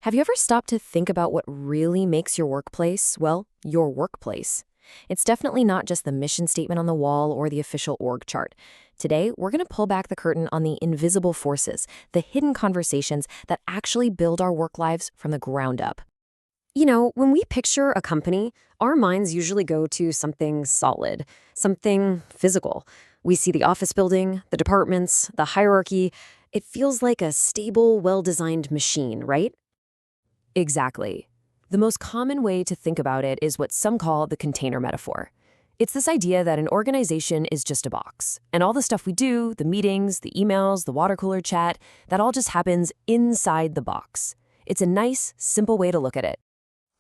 Have you ever stopped to think about what really makes your workplace, well, your workplace? It's definitely not just the mission statement on the wall or the official org chart. Today, we're going to pull back the curtain on the invisible forces, the hidden conversations that actually build our work lives from the ground up. When we picture a company, our minds usually go to something solid, something physical. We see the office building, the departments, the hierarchy. It feels like a stable, well-designed machine, right? Exactly. The most common way to think about it is what some call the container metaphor. It's this idea that an organization is just a box, and all the stuff we do, the meetings, the emails, the water cooler chat, that all just happens inside the box. It's a nice, simple way to look at it.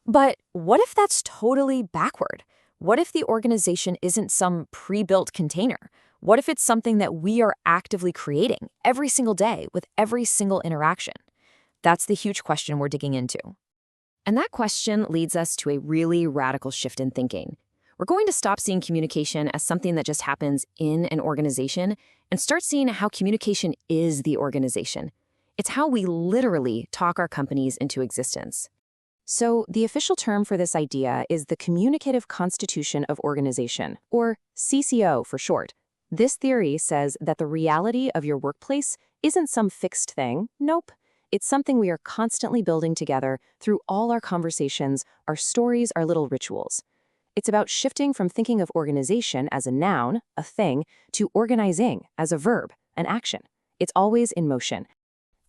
But what if that's totally backward? What if the organization isn't some pre-built container? What if it's something that we are actively creating every single day with every single interaction? That's the huge question we're digging into. And that question leads us to a really radical shift in thinking. We're going to stop seeing communication as something that just happens in an organization and start seeing how communication is the organization. It's how we literally talk our companies into existence. So the official term for this idea is the Communicative Constitution of Organization, or CCO for short. This theory says that the reality of your workplace isn't some fixed thing. Nope. It's something we are constantly building together through all our conversations, our stories, our little rituals. It's about shifting from thinking of organization as a noun, a thing, to organizing as a verb, an action. It's always in motion.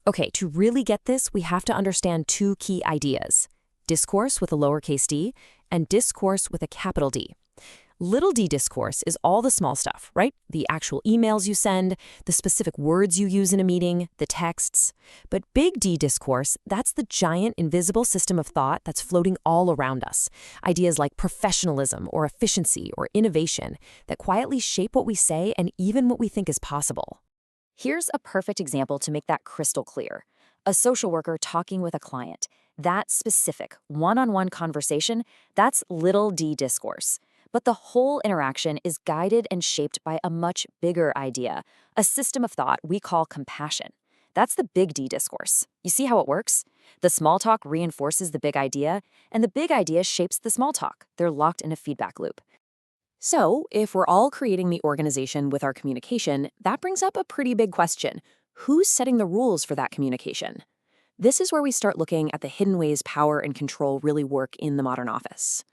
Okay, to really get this, we have to understand two key ideas: discourse with a lowercase d and discourse with a capital D. Little d discourse is all the small stuff, right? The actual emails you send, the specific words you use in a meeting, the texts. But big D discourse, that's the giant invisible system of thought that's floating all around us. Ideas like professionalism or efficiency or innovation that quietly shape what we say and even what we think is possible. Here's a perfect example to make that crystal clear. A social worker talking with a client. That specific one-on-one conversation, that's little d discourse. But the whole interaction is guided and shaped by a much bigger idea, a system of thought we call compassion. That's the big D discourse. You see how it works? The small talk reinforces the big idea, and the big idea shapes the small talk. They're locked in a feedback loop. So, if we're all creating the organization with our communication, that brings up a pretty big question. Who's setting the rules for that communication? This is where we start looking at the hidden ways power and control really work in the modern office.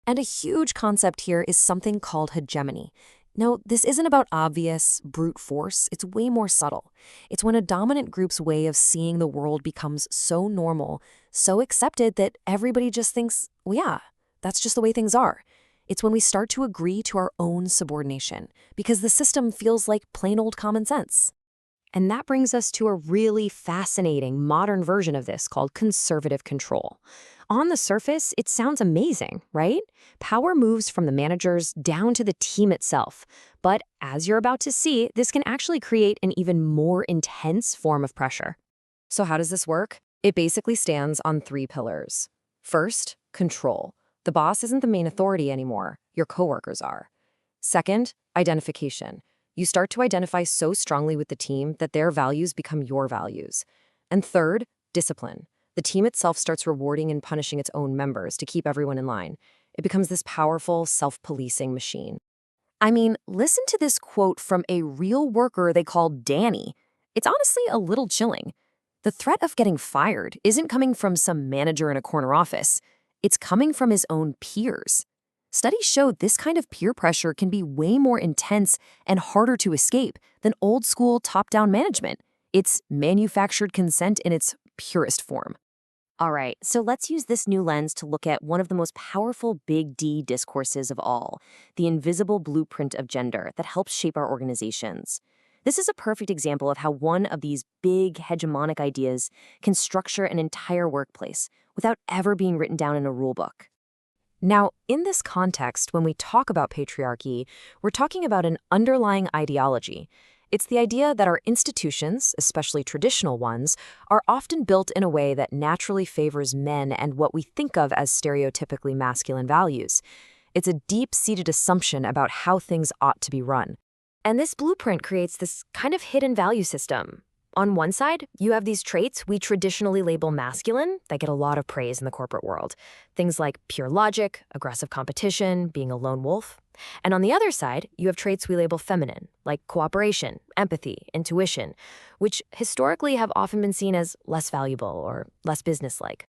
And a huge concept here is something called hegemony. No, this isn't about obvious, brute force. It's way more subtle. It's when a dominant group's way of seeing the world becomes so normal, so accepted that everybody just thinks, well, yeah, that's just the way things are. It's when we start to agree to our own subordination, because the system feels like plain old common sense. And that brings us to a really fascinating modern version of this called conservative control. On the surface, it sounds amazing, right? Power moves from the managers down to the team itself. But as you're about to see, this can actually create an even more intense form of pressure. So how does this work? It basically stands on three pillars. First, control. The boss isn't the main authority anymore. Your coworkers are. Second, identification. You start to identify so strongly with the team that their values become your values. And third, discipline. The team itself starts rewarding and punishing its own members to keep everyone in line. It becomes this powerful, self-policing machine. I mean, listen to this quote from a real worker they called Danny. It's honestly a little chilling. The threat of getting fired isn't coming from some manager in a corner office. It's coming from his own peers. Studies show this kind of peer pressure can be way more intense and harder to escape than old-school top-down management. It's manufactured consent in its purest form. All right, so let's use this new lens to look at one of the most powerful big D discourses of all, the invisible blueprint of gender that helps shape our organizations. This is a perfect example of how one of these big hegemonic ideas can structure an entire workplace without ever being written down in a rulebook. Now, in this context, when we talk about patriarchy, we're talking about an underlying ideology. It's the idea that our institutions, especially traditional ones, are often built in a way that naturally favors men and what we think of as stereotypically masculine values. It's a deep-seated assumption about how things ought to be run. And this blueprint creates this kind of hidden value system, On one side, you have these traits we traditionally label masculine that get a lot of praise in the corporate world. Things like pure logic, aggressive competition, being a lone wolf. And on the other side, you have traits we label feminine, like cooperation, empathy, intuition, which historically have often been seen as less valuable or less businesslike.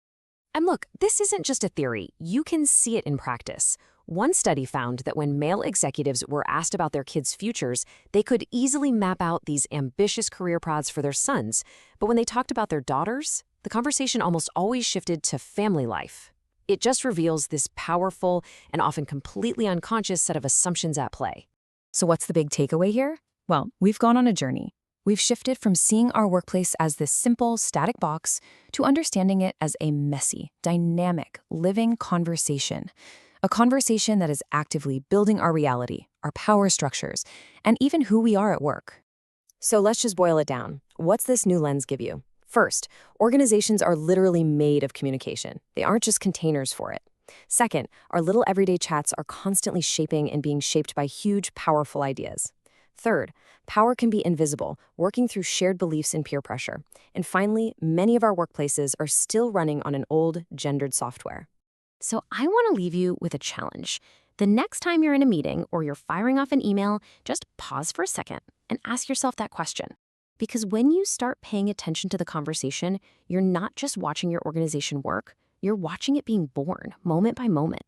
And look, this isn't just a theory. You can see it in practice. One study found that when male executives were asked about their kids' futures, they could easily map out these ambitious career paths for their sons. But when they talked about their daughters, the conversation almost always shifted to family life. It just reveals this powerful and often completely unconscious set of assumptions at play. So what's the big takeaway here? Well, we've gone on a journey. We've shifted from seeing our workplace as this simple, static box to understanding it as a messy, dynamic, living conversation. A conversation that is actively building our reality, our power structures, and even who we are at work. So let's just boil it down. What's this new lens give you? First, organizations are literally made of communication. They aren't just containers for it. Second, our little everyday chats are constantly shaping and being shaped by huge, powerful ideas. Third, power can be invisible, working through shared beliefs and peer pressure. And finally, many of our workplaces are still running on an old, gendered software. So I want to leave you with a challenge. The next time you're in a meeting or you're firing off an email, just pause for a second and ask yourself that question. Because when you start paying attention to the conversation, you're not just watching your organization work, you're watching it being born moment by moment.